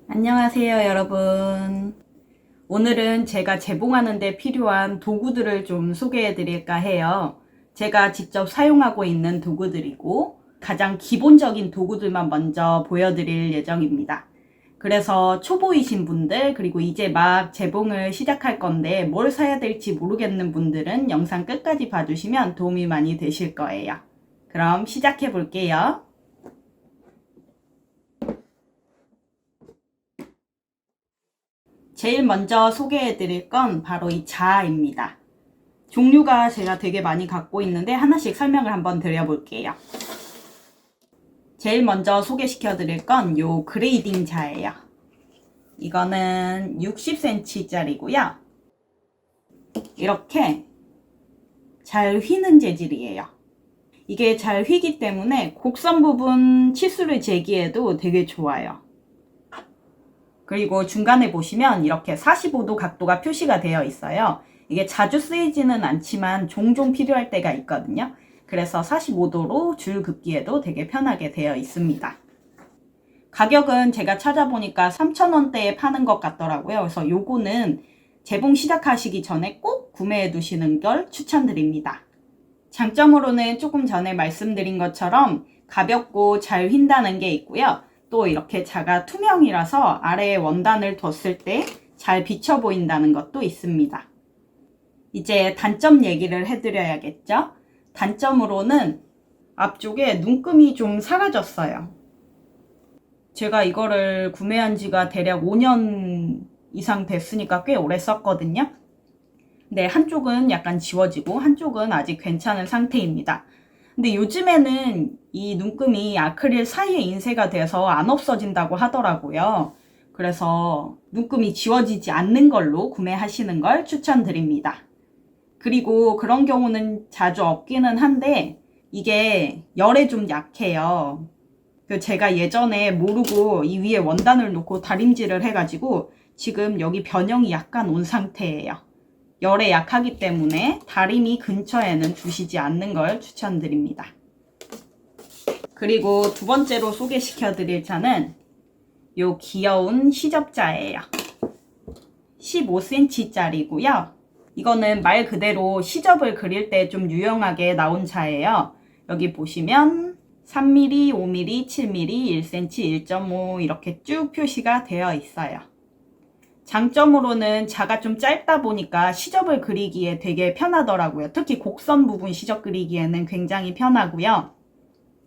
안녕하세요, 여러분. 오늘은 제가 재봉하는 데 필요한 도구들을 좀 소개해 드릴까 해요. 제가 직접 사용하고 있는 도구들이고 가장 기본적인 도구들만 먼저 보여드릴 예정입니다. 그래서 초보이신 분들, 그리고 이제 막 재봉을 시작할 건데 뭘 사야 될지 모르겠는 분들은 영상 끝까지 봐주시면 도움이 많이 되실 거예요. 그럼 시작해 볼게요. 제일 먼저 소개해 드릴 건 바로 이 자아입니다. 종류가 제가 되게 많이 갖고 있는데 하나씩 설명을 한번 드려볼게요. 제일 먼저 소개시켜 드릴 건 요 그레이딩 자예요. 이거는 60cm 짜리고요. 이렇게 잘 휘는 재질이에요. 이게 잘 휘기 때문에 곡선 부분 치수를 재기에도 되게 좋아요. 그리고 중간에 보시면 이렇게 45도 각도가 표시가 되어 있어요. 이게 자주 쓰이지는 않지만 종종 필요할 때가 있거든요. 그래서 45도로 줄 긋기에도 되게 편하게 되어 있습니다. 가격은 제가 찾아보니까 3,000원대에 파는 것 같더라고요. 그래서 요거는 재봉 시작하시기 전에 꼭 구매해 두시는 걸 추천드립니다. 장점으로는 조금 전에 말씀드린 것처럼 가볍고 잘 휜다는 게 있고요. 또 이렇게 자가 투명이라서 아래에 원단을 뒀을 때 잘 비쳐 보인다는 것도 있습니다. 이제 단점 얘기를 해드려야겠죠? 단점으로는 앞쪽에 눈금이 좀 사라졌어요. 제가 이거를 구매한 지가 대략 5년 이상 됐으니까 꽤 오래 썼거든요. 근데 한쪽은 약간 지워지고 한쪽은 아직 괜찮은 상태입니다. 근데 요즘에는 이 눈금이 아크릴 사이에 인쇄가 돼서 안 없어진다고 하더라고요. 그래서 눈금이 지워지지 않는 걸로 구매하시는 걸 추천드립니다. 그리고 그런 경우는 자주 없기는 한데 이게 열에 좀 약해요. 제가 예전에 모르고 이 위에 원단을 놓고 다림질을 해가지고 지금 여기 변형이 약간 온 상태예요. 열에 약하기 때문에 다리미 근처에는 두시지 않는 걸 추천드립니다. 그리고 두 번째로 소개시켜 드릴 자는 요 귀여운 시접자예요. 15cm 짜리고요. 이거는 말 그대로 시접을 그릴 때 좀 유용하게 나온 자예요. 여기 보시면 3mm, 5mm, 7mm, 1cm, 1.5 이렇게 쭉 표시가 되어 있어요. 장점으로는 자가 좀 짧다 보니까 시접을 그리기에 되게 편하더라고요. 특히 곡선 부분 시접 그리기에는 굉장히 편하고요.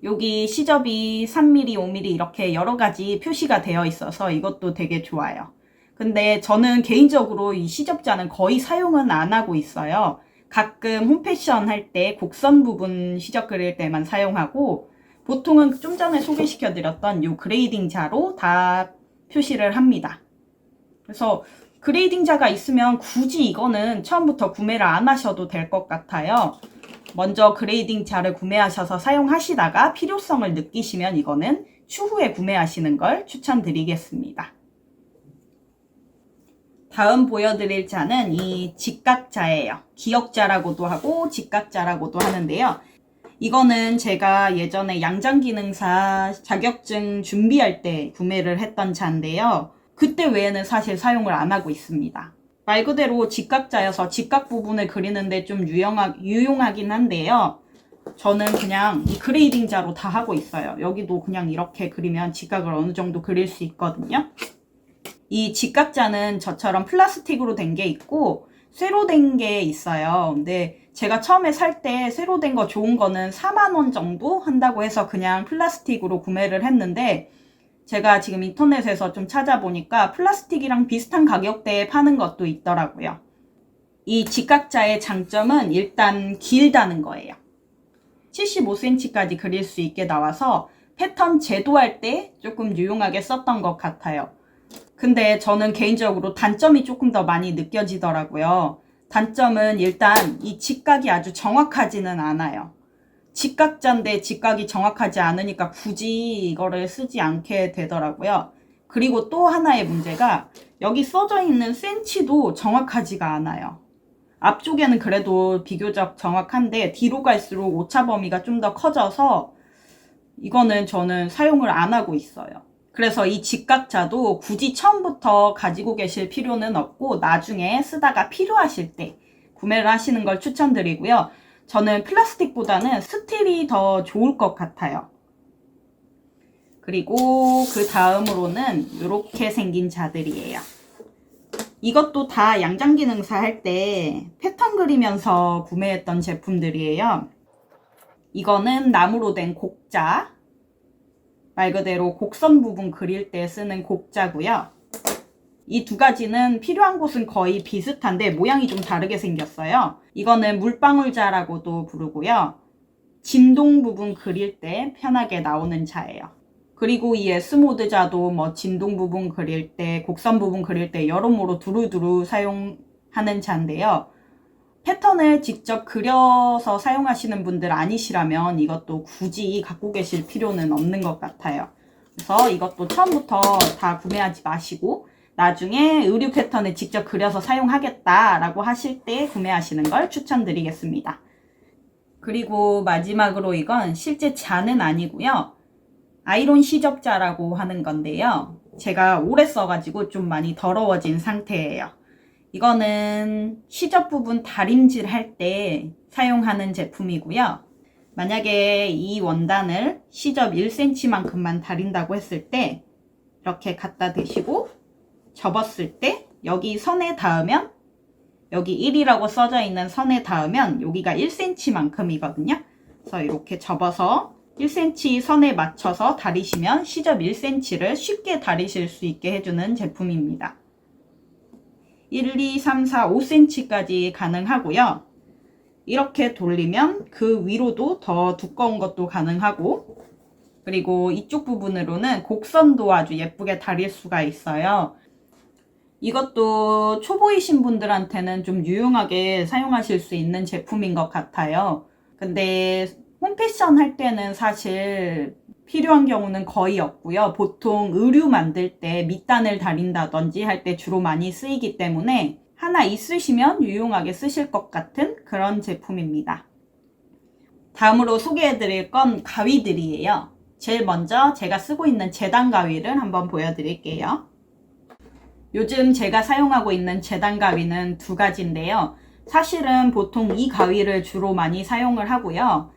여기 시접이 3mm, 5mm 이렇게 여러 가지 표시가 되어 있어서 이것도 되게 좋아요. 근데 저는 개인적으로 이 시접자는 거의 사용은 안 하고 있어요. 가끔 홈패션 할 때 곡선 부분 시접 그릴 때만 사용하고 보통은 좀 전에 소개시켜 드렸던 이 그레이딩 자로 다 표시를 합니다. 그래서 그레이딩 자가 있으면 굳이 이거는 처음부터 구매를 안 하셔도 될 것 같아요. 먼저 그레이딩 자를 구매하셔서 사용하시다가 필요성을 느끼시면 이거는 추후에 구매하시는 걸 추천드리겠습니다. 다음 보여드릴 자는 이 직각자예요. 기역자라고도 하고 직각자라고도 하는데요. 이거는 제가 예전에 양장기능사 자격증 준비할 때 구매를 했던 자인데요. 그때 외에는 사실 사용을 안 하고 있습니다. 말 그대로 직각자여서 직각 부분을 그리는데 좀 유용하긴 한데요. 저는 그냥 이 그레이딩 자로 다 하고 있어요. 여기도 그냥 이렇게 그리면 직각을 어느 정도 그릴 수 있거든요. 이 직각자는 저처럼 플라스틱으로 된 게 있고 쇠로 된 게 있어요. 근데 제가 처음에 살 때 쇠로 된 거 좋은 거는 4만원 정도 한다고 해서 그냥 플라스틱으로 구매를 했는데 제가 지금 인터넷에서 좀 찾아보니까 플라스틱이랑 비슷한 가격대에 파는 것도 있더라고요. 이 직각자의 장점은 일단 길다는 거예요. 75cm까지 그릴 수 있게 나와서 패턴 제도할 때 조금 유용하게 썼던 것 같아요. 근데 저는 개인적으로 단점이 조금 더 많이 느껴지더라고요. 단점은 일단 이 직각이 아주 정확하지는 않아요. 직각자인데 직각이 정확하지 않으니까 굳이 이거를 쓰지 않게 되더라고요. 그리고 또 하나의 문제가 여기 써져 있는 센치도 정확하지가 않아요. 앞쪽에는 그래도 비교적 정확한데 뒤로 갈수록 오차 범위가 좀 더 커져서 이거는 저는 사용을 안 하고 있어요. 그래서 이 직각자도 굳이 처음부터 가지고 계실 필요는 없고 나중에 쓰다가 필요하실 때 구매를 하시는 걸 추천드리고요. 저는 플라스틱보다는 스틸이 더 좋을 것 같아요. 그리고 그 다음으로는 이렇게 생긴 자들이에요. 이것도 다 양장기능사 할 때 패턴 그리면서 구매했던 제품들이에요. 이거는 나무로 된 곡자, 말 그대로 곡선 부분 그릴 때 쓰는 곡자고요. 이 두 가지는 필요한 곳은 거의 비슷한데 모양이 좀 다르게 생겼어요. 이거는 물방울자라고도 부르고요. 진동 부분 그릴 때 편하게 나오는 자예요. 그리고 이 S모드 자도 뭐 진동 부분 그릴 때, 곡선 부분 그릴 때 여러모로 두루두루 사용하는 자인데요. 패턴을 직접 그려서 사용하시는 분들 아니시라면 이것도 굳이 갖고 계실 필요는 없는 것 같아요. 그래서 이것도 처음부터 다 구매하지 마시고 나중에 의류 패턴을 직접 그려서 사용하겠다라고 하실 때 구매하시는 걸 추천드리겠습니다. 그리고 마지막으로 이건 실제 자는 아니고요. 아이론 시접자라고 하는 건데요. 제가 오래 써가지고 좀 많이 더러워진 상태예요. 이거는 시접 부분 다림질 할 때 사용하는 제품이고요. 만약에 이 원단을 시접 1cm만큼만 다린다고 했을 때 이렇게 갖다 대시고 접었을 때 여기 선에 닿으면 여기 1이라고 써져 있는 선에 닿으면 여기가 1cm만큼이거든요. 그래서 이렇게 접어서 1cm 선에 맞춰서 다리시면 시접 1cm를 쉽게 다리실 수 있게 해주는 제품입니다. 1, 2, 3, 4, 5cm까지 가능하고요. 이렇게 돌리면 그 위로도 더 두꺼운 것도 가능하고 그리고 이쪽 부분으로는 곡선도 아주 예쁘게 다릴 수가 있어요. 이것도 초보이신 분들한테는 좀 유용하게 사용하실 수 있는 제품인 것 같아요. 근데 홈패션 할 때는 사실 필요한 경우는 거의 없고요. 보통 의류 만들 때 밑단을 다린다든지 할 때 주로 많이 쓰이기 때문에 하나 있으시면 유용하게 쓰실 것 같은 그런 제품입니다. 다음으로 소개해드릴 건 가위들이에요. 제일 먼저 제가 쓰고 있는 재단 가위를 한번 보여드릴게요. 요즘 제가 사용하고 있는 재단 가위는 두 가지인데요. 사실은 보통 이 가위를 주로 많이 사용을 하고요.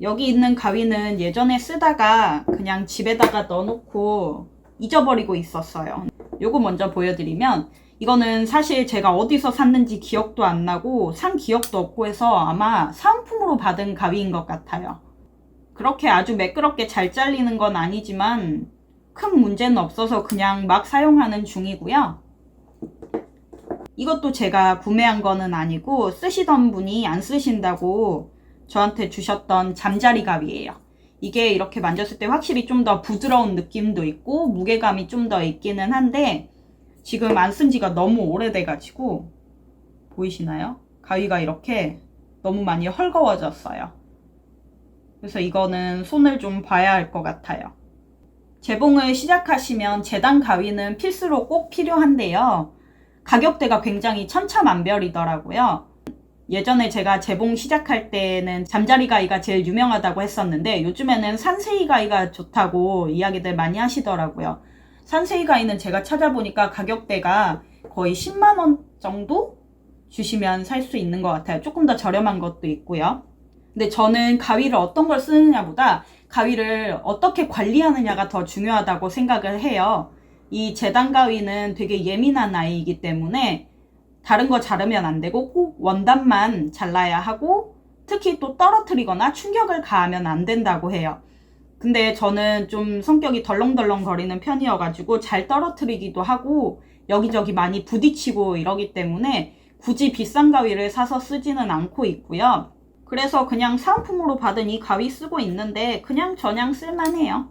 여기 있는 가위는 예전에 쓰다가 그냥 집에다가 넣어놓고 잊어버리고 있었어요. 요거 먼저 보여드리면 이거는 사실 제가 어디서 샀는지 기억도 안 나고 산 기억도 없고 해서 아마 사은품으로 받은 가위인 것 같아요. 그렇게 아주 매끄럽게 잘 잘리는 건 아니지만 큰 문제는 없어서 그냥 막 사용하는 중이고요. 이것도 제가 구매한 거는 아니고 쓰시던 분이 안 쓰신다고 저한테 주셨던 잠자리 가위예요. 이게 이렇게 만졌을 때 확실히 좀 더 부드러운 느낌도 있고 무게감이 좀 더 있기는 한데 지금 안 쓴 지가 너무 오래돼가지고 보이시나요? 가위가 이렇게 너무 많이 헐거워졌어요. 그래서 이거는 손을 좀 봐야 할 것 같아요. 재봉을 시작하시면 재단 가위는 필수로 꼭 필요한데요. 가격대가 굉장히 천차만별이더라고요. 예전에 제가 재봉 시작할 때는 잠자리 가위가 제일 유명하다고 했었는데 요즘에는 산세이 가위가 좋다고 이야기들 많이 하시더라고요. 산세이 가위는 제가 찾아보니까 가격대가 거의 10만원 정도 주시면 살 수 있는 것 같아요. 조금 더 저렴한 것도 있고요. 근데 저는 가위를 어떤 걸 쓰느냐보다 가위를 어떻게 관리하느냐가 더 중요하다고 생각을 해요. 이 재단 가위는 되게 예민한 아이이기 때문에 다른 거 자르면 안 되고 꼭 원단만 잘라야 하고 특히 또 떨어뜨리거나 충격을 가하면 안 된다고 해요. 근데 저는 좀 성격이 덜렁덜렁 거리는 편이어가지고 잘 떨어뜨리기도 하고 여기저기 많이 부딪히고 이러기 때문에 굳이 비싼 가위를 사서 쓰지는 않고 있고요. 그래서 그냥 사은품으로 받은 이 가위 쓰고 있는데 그냥 저냥 쓸만해요.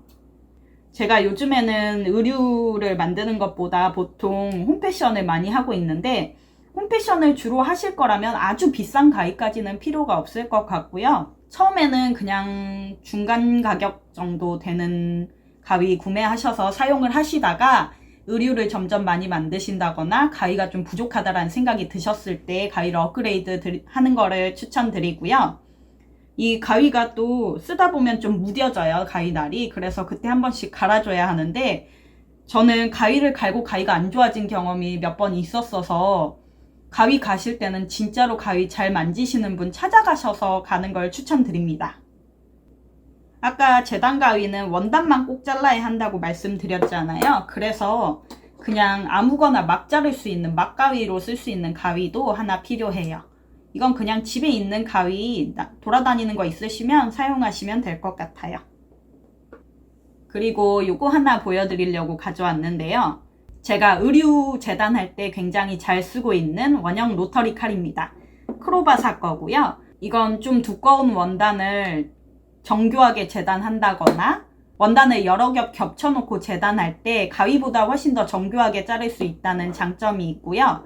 제가 요즘에는 의류를 만드는 것보다 보통 홈패션을 많이 하고 있는데 홈패션을 주로 하실 거라면 아주 비싼 가위까지는 필요가 없을 것 같고요. 처음에는 그냥 중간 가격 정도 되는 가위 구매하셔서 사용을 하시다가 의류를 점점 많이 만드신다거나 가위가 좀 부족하다라는 생각이 드셨을 때 가위를 업그레이드 하는 거를 추천드리고요. 이 가위가 또 쓰다 보면 좀 무뎌져요, 가위날이. 그래서 그때 한 번씩 갈아줘야 하는데, 저는 가위를 갈고 가위가 안 좋아진 경험이 몇 번 있었어서 가위 가실 때는 진짜로 가위 잘 만지시는 분 찾아가셔서 가는 걸 추천드립니다. 아까 재단 가위는 원단만 꼭 잘라야 한다고 말씀드렸잖아요. 그래서 그냥 아무거나 막 자를 수 있는 막가위로 쓸 수 있는 가위도 하나 필요해요. 이건 그냥 집에 있는 가위 돌아다니는 거 있으시면 사용하시면 될 것 같아요. 그리고 요거 하나 보여드리려고 가져왔는데요. 제가 의류 재단할 때 굉장히 잘 쓰고 있는 원형 로터리 칼입니다. 크로바사 거고요. 이건 좀 두꺼운 원단을 정교하게 재단한다거나 원단을 여러 겹 겹쳐놓고 재단할 때 가위보다 훨씬 더 정교하게 자를 수 있다는 장점이 있고요.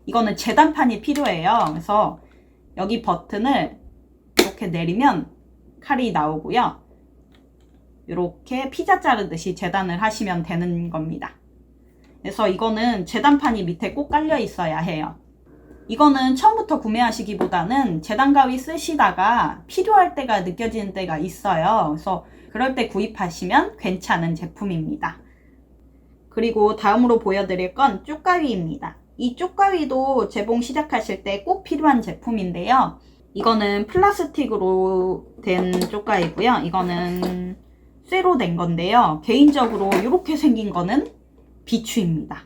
이거는 재단판이 필요해요. 그래서 여기 버튼을 이렇게 내리면 칼이 나오고요. 이렇게 피자 자르듯이 재단을 하시면 되는 겁니다. 그래서 이거는 재단판이 밑에 꼭 깔려 있어야 해요. 이거는 처음부터 구매하시기보다는 재단 가위 쓰시다가 필요할 때가 느껴지는 때가 있어요. 그래서 그럴 때 구입하시면 괜찮은 제품입니다. 그리고 다음으로 보여드릴 건 쪽가위입니다. 이 쪽가위도 재봉 시작하실 때 꼭 필요한 제품인데요. 이거는 플라스틱으로 된 쪽가위고요. 이거는 쇠로 된 건데요. 개인적으로 이렇게 생긴 거는 비추입니다.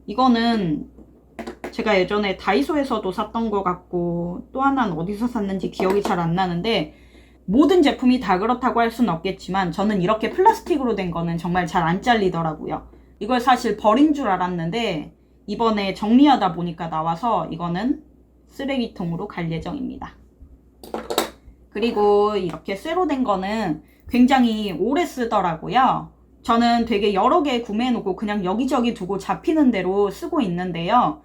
이거는 제가 예전에 다이소에서도 샀던 것 같고 또 하나는 어디서 샀는지 기억이 잘 안 나는데 모든 제품이 다 그렇다고 할 수는 없겠지만 저는 이렇게 플라스틱으로 된 거는 정말 잘 안 잘리더라고요. 이걸 사실 버린 줄 알았는데 이번에 정리하다 보니까 나와서 이거는 쓰레기통으로 갈 예정입니다. 그리고 이렇게 쇠로 된 거는 굉장히 오래 쓰더라고요. 저는 되게 여러 개 구매해놓고 그냥 여기저기 두고 잡히는 대로 쓰고 있는데요.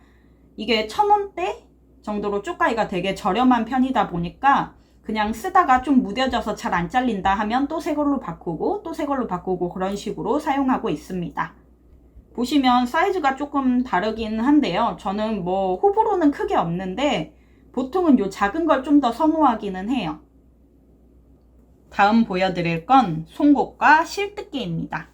이게 1,000원대 정도로 쪽가위가 되게 저렴한 편이다 보니까 그냥 쓰다가 좀 무뎌져서 잘 안 잘린다 하면 또 새 걸로 바꾸고 또 새 걸로 바꾸고 그런 식으로 사용하고 있습니다. 보시면 사이즈가 조금 다르긴 한데요. 저는 뭐 호불호는 크게 없는데 보통은 요 작은 걸 좀 더 선호하기는 해요. 다음 보여드릴 건 송곳과 실뜨개입니다.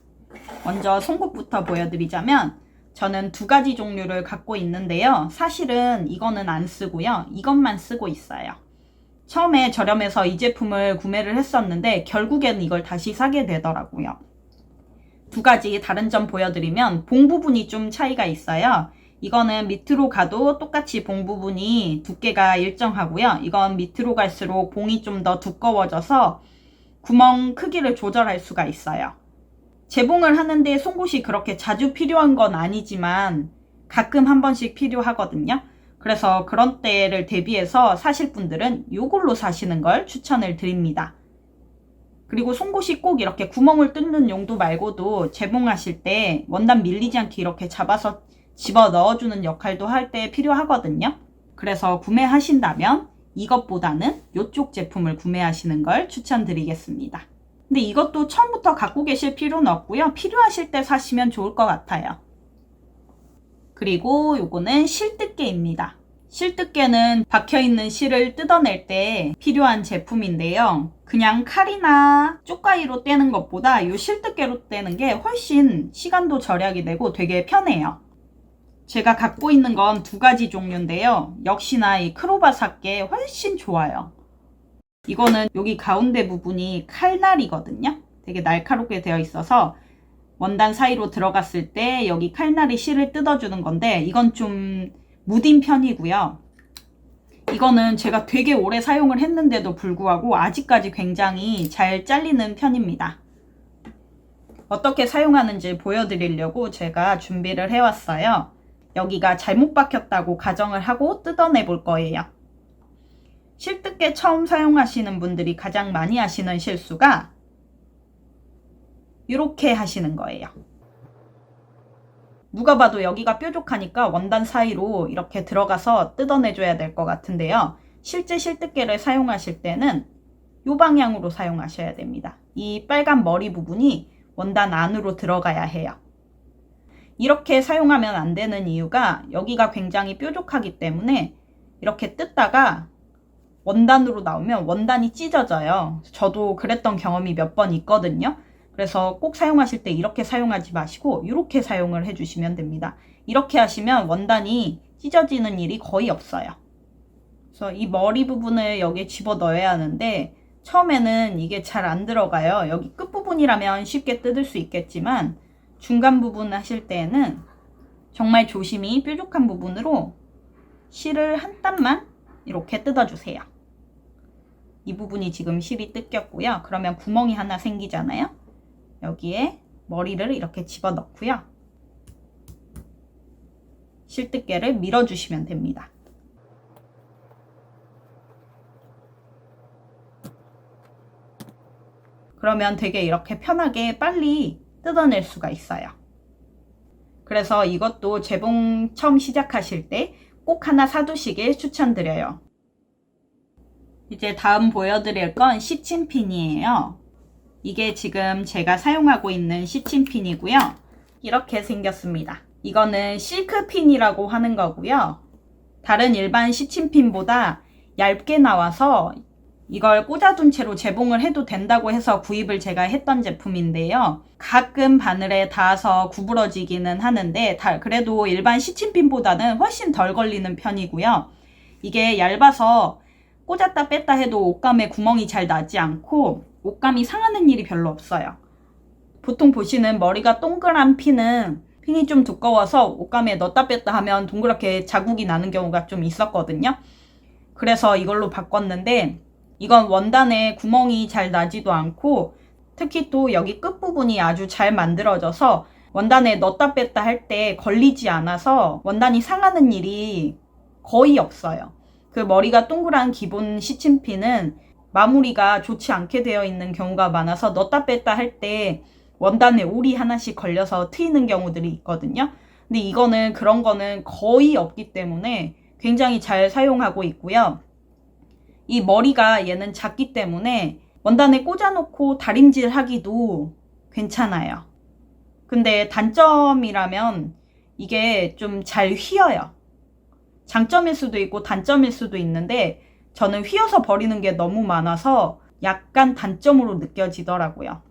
먼저 송곳부터 보여드리자면 저는 두 가지 종류를 갖고 있는데요. 사실은 이거는 안 쓰고요. 이것만 쓰고 있어요. 처음에 저렴해서 이 제품을 구매를 했었는데 결국에는 이걸 다시 사게 되더라고요. 두 가지 다른 점 보여드리면 봉 부분이 좀 차이가 있어요. 이거는 밑으로 가도 똑같이 봉 부분이 두께가 일정하고요. 이건 밑으로 갈수록 봉이 좀 더 두꺼워져서 구멍 크기를 조절할 수가 있어요. 재봉을 하는데 송곳이 그렇게 자주 필요한 건 아니지만 가끔 한 번씩 필요하거든요. 그래서 그런 때를 대비해서 사실 분들은 이걸로 사시는 걸 추천을 드립니다. 그리고 송곳이 꼭 이렇게 구멍을 뚫는 용도 말고도 재봉하실 때 원단 밀리지 않게 이렇게 잡아서 집어 넣어주는 역할도 할 때 필요하거든요. 그래서 구매하신다면 이것보다는 이쪽 제품을 구매하시는 걸 추천드리겠습니다. 근데 이것도 처음부터 갖고 계실 필요는 없고요. 필요하실 때 사시면 좋을 것 같아요. 그리고 요거는 실뜨개입니다. 실뜨개는 박혀있는 실을 뜯어낼 때 필요한 제품인데요. 그냥 칼이나 쪽가위로 떼는 것보다 이 실뜨개로 떼는 게 훨씬 시간도 절약이 되고 되게 편해요. 제가 갖고 있는 건 두 가지 종류인데요. 역시나 이 크로바사께 훨씬 좋아요. 이거는 여기 가운데 부분이 칼날이거든요. 되게 날카롭게 되어 있어서 원단 사이로 들어갔을 때 여기 칼날이 실을 뜯어주는 건데 이건 좀 무딘 편이고요. 이거는 제가 되게 오래 사용을 했는데도 불구하고 아직까지 굉장히 잘 잘리는 편입니다. 어떻게 사용하는지 보여드리려고 제가 준비를 해왔어요. 여기가 잘못 박혔다고 가정을 하고 뜯어내 볼 거예요. 실뜨개 처음 사용하시는 분들이 가장 많이 하시는 실수가 이렇게 하시는 거예요. 누가 봐도 여기가 뾰족하니까 원단 사이로 이렇게 들어가서 뜯어내줘야 될 것 같은데요. 실제 실뜨개를 사용하실 때는 이 방향으로 사용하셔야 됩니다. 이 빨간 머리 부분이 원단 안으로 들어가야 해요. 이렇게 사용하면 안 되는 이유가 여기가 굉장히 뾰족하기 때문에 이렇게 뜯다가 원단으로 나오면 원단이 찢어져요. 저도 그랬던 경험이 몇 번 있거든요. 그래서 꼭 사용하실 때 이렇게 사용하지 마시고 이렇게 사용을 해주시면 됩니다. 이렇게 하시면 원단이 찢어지는 일이 거의 없어요. 그래서 이 머리 부분을 여기에 집어 넣어야 하는데 처음에는 이게 잘 안 들어가요. 여기 끝부분이라면 쉽게 뜯을 수 있겠지만 중간 부분 하실 때에는 정말 조심히 뾰족한 부분으로 실을 한 땀만 이렇게 뜯어주세요. 이 부분이 지금 실이 뜯겼고요. 그러면 구멍이 하나 생기잖아요. 여기에 머리를 이렇게 집어넣고요. 실뜨개를 밀어주시면 됩니다. 그러면 되게 이렇게 편하게 빨리 뜯어낼 수가 있어요. 그래서 이것도 재봉 처음 시작하실 때 꼭 하나 사두시길 추천드려요. 이제 다음 보여드릴 건 시침핀이에요. 이게 지금 제가 사용하고 있는 시침핀이고요. 이렇게 생겼습니다. 이거는 실크핀이라고 하는 거고요. 다른 일반 시침핀보다 얇게 나와서 이걸 꽂아둔 채로 재봉을 해도 된다고 해서 구입을 제가 했던 제품인데요. 가끔 바늘에 닿아서 구부러지기는 하는데 그래도 일반 시침핀보다는 훨씬 덜 걸리는 편이고요. 이게 얇아서 꽂았다 뺐다 해도 옷감에 구멍이 잘 나지 않고 옷감이 상하는 일이 별로 없어요. 보통 보시는 머리가 동그란 핀이 좀 두꺼워서 옷감에 넣었다 뺐다 하면 동그랗게 자국이 나는 경우가 좀 있었거든요. 그래서 이걸로 바꿨는데 이건 원단에 구멍이 잘 나지도 않고 특히 또 여기 끝부분이 아주 잘 만들어져서 원단에 넣었다 뺐다 할 때 걸리지 않아서 원단이 상하는 일이 거의 없어요. 그 머리가 동그란 기본 시침핀은 마무리가 좋지 않게 되어 있는 경우가 많아서 넣었다 뺐다 할 때 원단에 올이 하나씩 걸려서 트이는 경우들이 있거든요. 근데 이거는 그런 거는 거의 없기 때문에 굉장히 잘 사용하고 있고요. 이 머리가 얘는 작기 때문에 원단에 꽂아놓고 다림질 하기도 괜찮아요. 근데 단점이라면 이게 좀 잘 휘어요. 장점일 수도 있고 단점일 수도 있는데 저는 휘어서 버리는 게 너무 많아서 약간 단점으로 느껴지더라고요.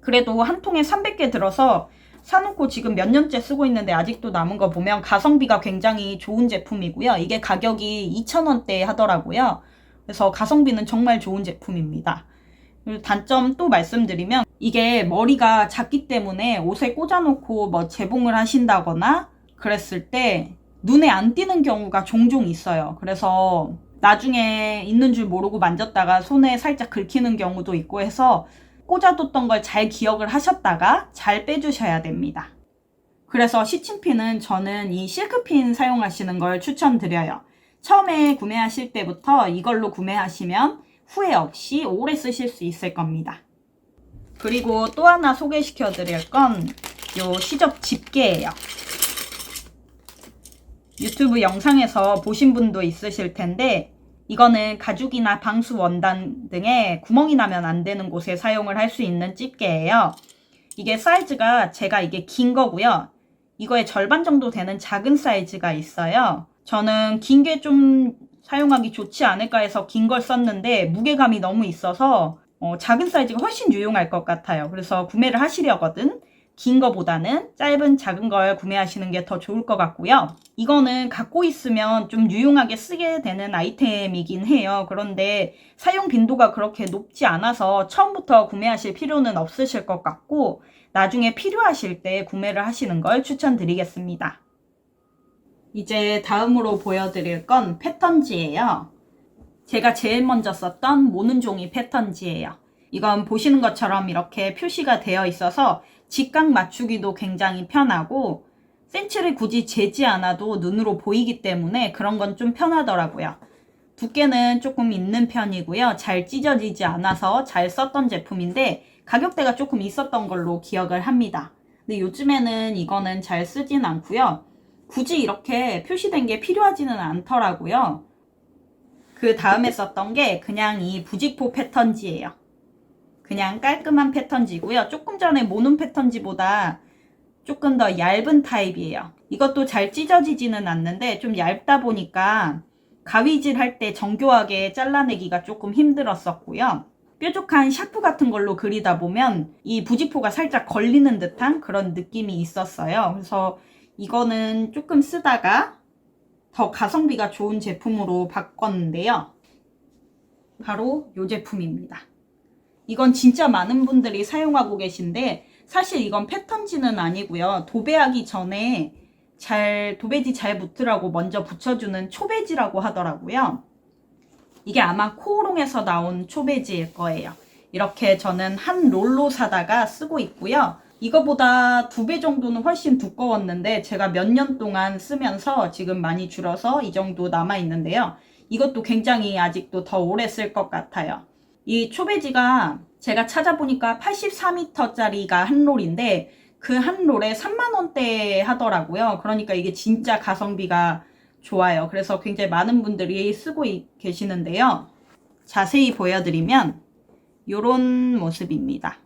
그래도 한 통에 300개 들어서 사놓고 지금 몇 년째 쓰고 있는데 아직도 남은 거 보면 가성비가 굉장히 좋은 제품이고요. 이게 가격이 2,000원대 하더라고요. 그래서 가성비는 정말 좋은 제품입니다. 그리고 단점 또 말씀드리면 이게 머리가 작기 때문에 옷에 꽂아놓고 뭐 재봉을 하신다거나 그랬을 때 눈에 안 띄는 경우가 종종 있어요. 그래서 나중에 있는 줄 모르고 만졌다가 손에 살짝 긁히는 경우도 있고 해서 꽂아뒀던 걸 잘 기억을 하셨다가 잘 빼주셔야 됩니다. 그래서 시침핀은 저는 이 실크핀 사용하시는 걸 추천드려요. 처음에 구매하실 때부터 이걸로 구매하시면 후회 없이 오래 쓰실 수 있을 겁니다. 그리고 또 하나 소개시켜 드릴 건 요 시접 집게예요. 유튜브 영상에서 보신 분도 있으실 텐데 이거는 가죽이나 방수 원단 등에 구멍이 나면 안 되는 곳에 사용을 할 수 있는 집게예요. 이게 사이즈가 제가 이게 긴 거고요. 이거의 절반 정도 되는 작은 사이즈가 있어요. 저는 긴 게 좀 사용하기 좋지 않을까 해서 긴 걸 썼는데 무게감이 너무 있어서 작은 사이즈가 훨씬 유용할 것 같아요. 그래서 구매를 하시려거든 긴 거보다는 짧은 작은 걸 구매하시는 게 더 좋을 것 같고요. 이거는 갖고 있으면 좀 유용하게 쓰게 되는 아이템이긴 해요. 그런데 사용 빈도가 그렇게 높지 않아서 처음부터 구매하실 필요는 없으실 것 같고 나중에 필요하실 때 구매를 하시는 걸 추천드리겠습니다. 이제 다음으로 보여드릴 건 패턴지예요. 제가 제일 먼저 썼던 모는 종이 패턴지예요. 이건 보시는 것처럼 이렇게 표시가 되어 있어서 직각 맞추기도 굉장히 편하고 센치를 굳이 재지 않아도 눈으로 보이기 때문에 그런 건 좀 편하더라고요. 두께는 조금 있는 편이고요. 잘 찢어지지 않아서 잘 썼던 제품인데 가격대가 조금 있었던 걸로 기억을 합니다. 근데 요즘에는 이거는 잘 쓰진 않고요. 굳이 이렇게 표시된 게 필요하지는 않더라고요. 그 다음에 썼던 게 그냥 이 부직포 패턴지예요. 그냥 깔끔한 패턴지고요. 조금 전에 모눈 패턴지보다 조금 더 얇은 타입이에요. 이것도 잘 찢어지지는 않는데 좀 얇다 보니까 가위질 할 때 정교하게 잘라내기가 조금 힘들었었고요. 뾰족한 샤프 같은 걸로 그리다 보면 이 부직포가 살짝 걸리는 듯한 그런 느낌이 있었어요. 그래서 이거는 조금 쓰다가 더 가성비가 좋은 제품으로 바꿨는데요. 바로 이 제품입니다. 이건 진짜 많은 분들이 사용하고 계신데 사실 이건 패턴지는 아니고요. 도배하기 전에 도배지 잘 붙으라고 먼저 붙여주는 초배지라고 하더라고요. 이게 아마 코오롱에서 나온 초배지일 거예요. 이렇게 저는 한 롤로 사다가 쓰고 있고요. 이거보다 2배 정도는 훨씬 두꺼웠는데 제가 몇 년 동안 쓰면서 지금 많이 줄어서 이 정도 남아 있는데요. 이것도 굉장히 아직도 더 오래 쓸 것 같아요. 이 초배지가 제가 찾아보니까 84m짜리가 한 롤인데 그 한 롤에 3만원대 하더라고요. 그러니까 이게 진짜 가성비가 좋아요. 그래서 굉장히 많은 분들이 쓰고 계시는데요. 자세히 보여드리면 이런 모습입니다.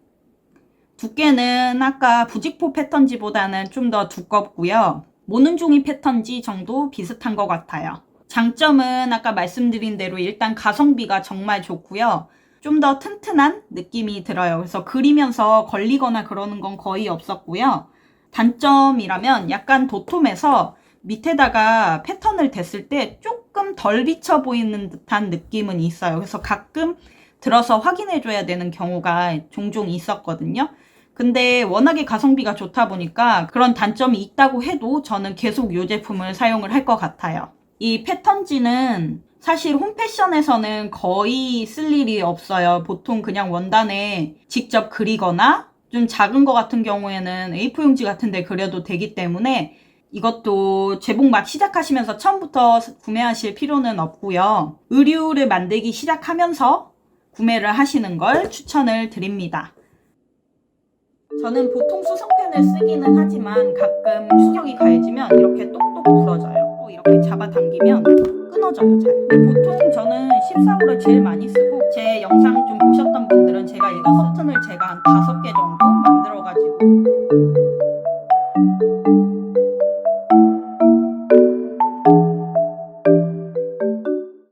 두께는 아까 부직포 패턴지보다는 좀 더 두껍고요. 모눈종이 패턴지 정도 비슷한 것 같아요. 장점은 아까 말씀드린 대로 일단 가성비가 정말 좋고요. 좀 더 튼튼한 느낌이 들어요. 그래서 그리면서 걸리거나 그러는 건 거의 없었고요. 단점이라면 약간 도톰해서 밑에다가 패턴을 댔을 때 조금 덜 비쳐 보이는 듯한 느낌은 있어요. 그래서 가끔 들어서 확인해 줘야 되는 경우가 종종 있었거든요. 근데 워낙에 가성비가 좋다 보니까 그런 단점이 있다고 해도 저는 계속 이 제품을 사용을 할 것 같아요. 이 패턴지는 사실 홈패션에서는 거의 쓸 일이 없어요. 보통 그냥 원단에 직접 그리거나 좀 작은 거 같은 경우에는 A4 용지 같은 데 그려도 되기 때문에 이것도 제복 막 시작하시면서 처음부터 구매하실 필요는 없고요. 의류를 만들기 시작하면서 구매를 하시는 걸 추천을 드립니다. 저는 보통 수성펜을 쓰기는 하지만 가끔 수격이 가해지면 이렇게 똑똑 부러져요. 이렇게 잡아당기면 끊어져요, 잘. 보통 저는 14호를 제일 많이 쓰고 제 영상 좀 보셨던 분들은 제가 이거 커튼을 제가 한